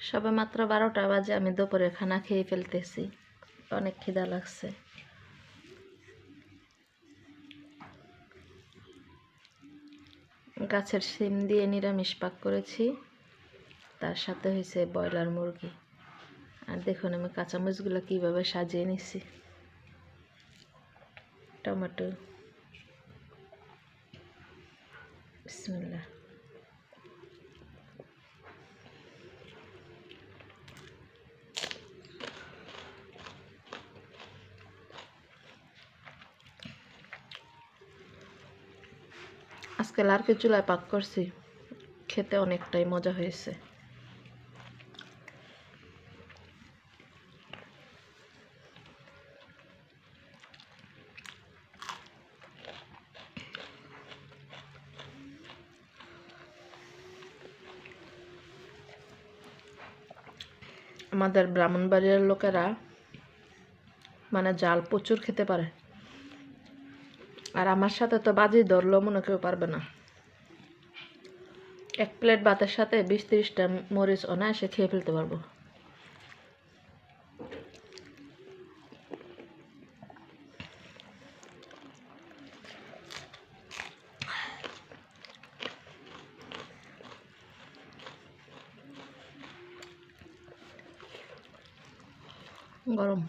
সবে মাত্র 12টা বাজে, আমি দুপুরে খানা খেয়ে ফেলতেছি, অনেক খিদা লাগছে। গাছের শিম দিয়ে নিরামিষ পাক করেছি, তার সাথে হয়েছে ব্রয়লার মুরগি। আর দেখুন আমি কাঁচামরিচগুলো কীভাবে সাজিয়ে নিছি। টমেটো, বিসমিল্লাহ। আজকে লার্কির চুলায় পাক করছি, খেতে অনেকটাই মজা হয়েছে। আমাদের ব্রাহ্মণবাড়িয়ার লোকেরা মানে জাল প্রচুর খেতে পারে, আর আমার সাথে তো বাজি ধরলেও মনে কেউ পারবে না। এক প্লেট ভাতের সাথে 20-30টা মরিচ অনায়াসে খেয়ে ফেলতে পারবো। গরম।